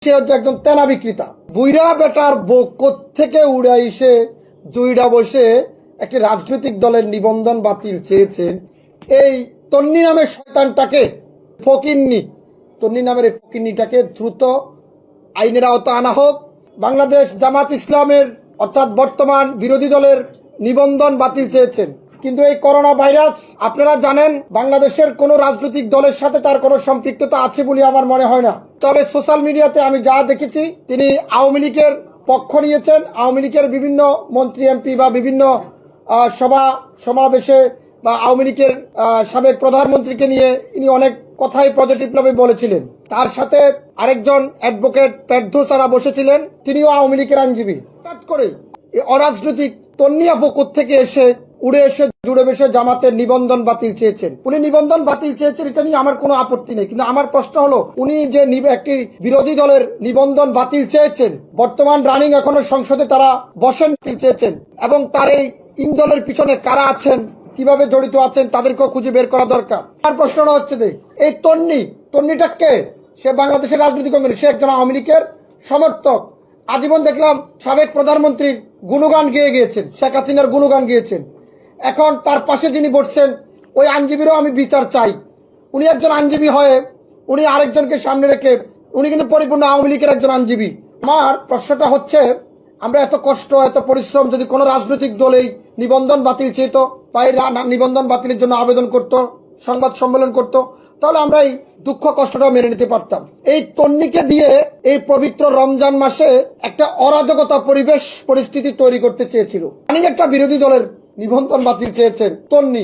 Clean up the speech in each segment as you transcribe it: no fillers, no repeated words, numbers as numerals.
সে হচ্ছে একজন তেনা বিক্রেতা। বুইরা বেটার বউ কোত্থেকে উড়ে এসে জুইডা বসে একটি রাজনৈতিক দলের নিবন্ধন বাতিল চেয়েছেন। এই তন্নি নামের শয়তানটাকে, ফকিন্নি, তন্নি নামের এই ফকিন্নিটাকে দ্রুত আইনের আওতা আনা হোক। বাংলাদেশ জামাত ইসলামের অর্থাৎ বর্তমান বিরোধী দলের নিবন্ধন বাতিল চেয়েছেন, কিন্তু এই করোনা ভাইরাস আপনারা জানেন বাংলাদেশের কোনো রাজনৈতিক দলের সাথে তার কোনো সম্পৃক্ততা আছে বলে আমার মনে হয় না। তবে সোশ্যাল মিডিয়াতে আমি যা দেখেছি, তিনি আওয়ামী লীগের পক্ষ নিয়েছেন। আওয়ামী লীগের বিভিন্ন মন্ত্রী এমপি বা বিভিন্ন সমাবেশে বা আওয়ামী লীগের সাবেক প্রধানমন্ত্রীকে নিয়ে ইনি অনেক কথাই পজিটিভভাবে বলেছিলেন। তার সাথে আরেকজন অ্যাডভোকেট পেটধোসারা বসেছিলেন, তিনিও আওয়ামী লীগের আইনজীবী। হঠাৎ করে এই অরাজনৈতিক তন্নিয়া বকুত থেকে এসে উড়ে এসে জুড়ে বসে জামাতের নিবন্ধন বাতিল চেয়েছেন। উনি নিবন্ধন বাতিল চেয়েছেন, এটা নিয়ে আমার কোনো আপত্তি নেই, কিন্তু আমার প্রশ্ন হলো উনি যে একটি বিরোধী দলের নিবন্ধন বাতিল চেয়েছেন, বর্তমান রানিং এখনো সংসদে তারা বসেন চেয়েছেন, এবং তার এই ইন্ধনের পিছনে কারা আছেন, কিভাবে জড়িত আছেন, তাদেরকেও খুঁজে বের করা দরকার। আমার প্রশ্নটা হচ্ছে যে এই তন্নিটা কে? সে বাংলাদেশের রাজনৈতিক কর্মী, সে একজন আওয়ামী লীগের সমর্থক। আজীবন দেখলাম সাবেক প্রধানমন্ত্রীর গুণগান গেয়ে গিয়েছেন, শেখ হাসিনার গুণগান গিয়েছেন। এখন তার পাশে যিনি বসছেন ওই আইনজীবীরও আমি বিচার চাই। উনি একজন আইনজীবী হয়ে উনি আরেকজনকে সামনে রেখে, উনি কিন্তু পরিপূর্ণ আওয়ামী লীগের একজন আইনজীবী। আমার প্রশ্নটা হচ্ছে, আমরা এত কষ্ট এত পরিশ্রম, যদি কোনো রাজনৈতিক দল এই নিবন্ধন বাতিল চেত বা এই নিবন্ধন বাতিলের জন্য আবেদন করত, সংবাদ সম্মেলন করত, তাহলে আমরা এই দুঃখ কষ্টটাও মেনে নিতে পারতাম। এই তন্নিকে দিয়ে এই পবিত্র রমজান মাসে একটা অরাজকতা পরিস্থিতি তৈরি করতে চেয়েছিল। একটা বিরোধী দলের নিবন্ধন বাতিল চেয়েছেন তন্নি,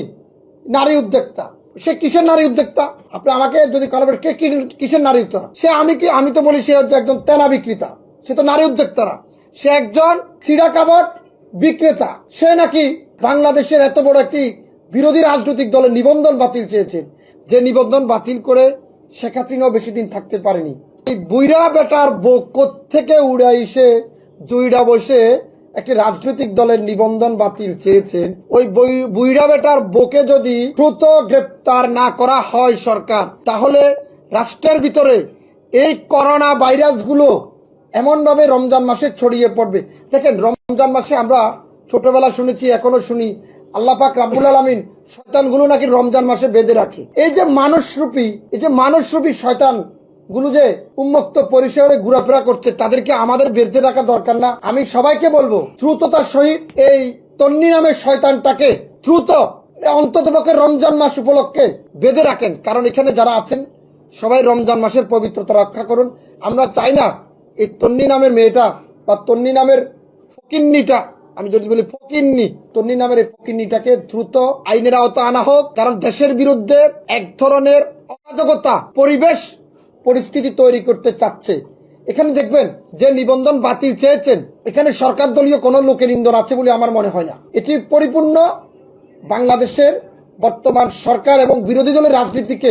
নারী উদ্যোক্তা। সে কিসের নারী উদ্যোক্তা? আপনি আমাকে যদি কে কিসের নারী উদ্যোক্তা? সে আমি তো বলি সে হচ্ছে একজন তেনা বিক্রেতা। সে তো নারী উদ্যোক্তা না, সে একজন সিডা কাবট বিক্রেতা। সে নাকি বাংলাদেশের এত বড় একটি বিরোধী রাজনৈতিক দলের নিবন্ধন বাতিল চেয়েছেন, যে নিবন্ধন বাতিল করে শেখ হাসিনাও বেশি দিন থাকতে পারেনি। এই বুইরা বেটার বউ কোত্থেকে উড়ে এসে জুইডা বসে একটি রাজনৈতিক দলের নিবন্ধন বাতিল চেয়েছেন। ওই বুইড়া বেটার বউকে যদি দ্রুত গ্রেপ্তার না করা হয় সরকার, তাহলে রাষ্ট্রের ভিতরে এই করোনা ভাইরাসগুলো এমনভাবে রমজান মাসে ছড়িয়ে পড়বে। দেখেন, রমজান মাসে আমরা ছোটবেলা শুনেছি, এখনো শুনি, আল্লাহ পাক রাব্বুল আলামিন শয়তানগুলো নাকি রমজান মাসে বেঁধে রাখে। এই যে মানুষরূপী শয়তান গুলো যে উন্মুক্ত পরিসরে ঘোরাফেরা করছে, তাদেরকে আমাদের বেঁধে রাখা দরকার না? আমি সবাইকে বলবো, দ্রুততার সহিত এই তন্নি নামের শয়তানটাকে দ্রুত অন্ততপক্ষে রমজান মাস উপলক্ষে বেঁধে রাখেন। কারণ এখানে যারা আছেন সবাই রমজান মাসের পবিত্রতা রক্ষা করুন। আমরা চাই না এই তন্নি নামের মেয়েটা বা তন্নি নামের ফকিন্নিটা, আমি যদি বলি ফকিন্নি, তন্নি নামের এই ফকিন্নিটাকে দ্রুত আইনের আওতা আনা হোক। কারণ দেশের বিরুদ্ধে এক ধরনের অরাজকতা পরিস্থিতি তৈরি করতে চাচ্ছে। এখানে দেখবেন যে নিবন্ধন বাতিল চেয়েছেন, এখানে সরকার দলীয় কোনো লোকের ইন্ধন আছে বলে আমার মনে হয় না। এটি পরিপূর্ণ বাংলাদেশের বর্তমান সরকার এবং বিরোধী দলের রাজনীতিকে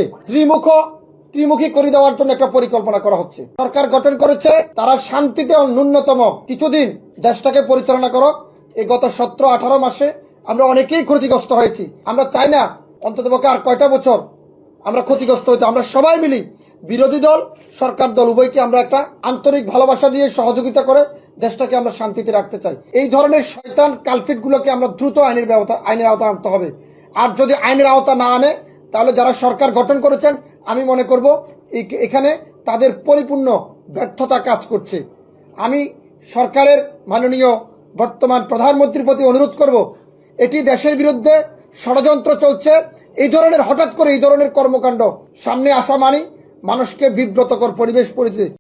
ত্রিমুখী করে দেওয়ার জন্য একটা পরিকল্পনা করা হচ্ছে। সরকার গঠন করেছে, তারা শান্তিতে ন্যূনতম কিছুদিন দেশটাকে পরিচালনা করক। এই গত 17-18 মাসে আমরা অনেকেই ক্ষতিগ্রস্ত হয়েছি। আমরা চাই না অন্ততপক্ষে আর কয়টা বছর আমরা ক্ষতিগ্রস্ত হইতে। আমরা সবাই মিলি, বিরোধী দল সরকার দল উভয়কে আমরা একটা আন্তরিক ভালোবাসা দিয়ে সহযোগিতা করে দেশটাকে আমরা শান্তিতে রাখতে চাই। এই ধরনের শয়তান কালফিটগুলোকে আমরা দ্রুত আইনের আওতা আনতে হবে। আর যদি আইনের আওতা না আনে, তাহলে যারা সরকার গঠন করেছেন, আমি মনে করব এখানে তাদের পরিপূর্ণ ব্যর্থতা কাজ করছে। আমি সরকারের মাননীয় বর্তমান প্রধানমন্ত্রীর প্রতি অনুরোধ করব, এটি দেশের বিরুদ্ধে ষড়যন্ত্র চলছে। এই ধরনের হঠাৎ করে এই ধরনের কর্মকাণ্ড সামনে আসা মানে মানুষকে বিব্রতকর পরিবেশ পরিস্থিতি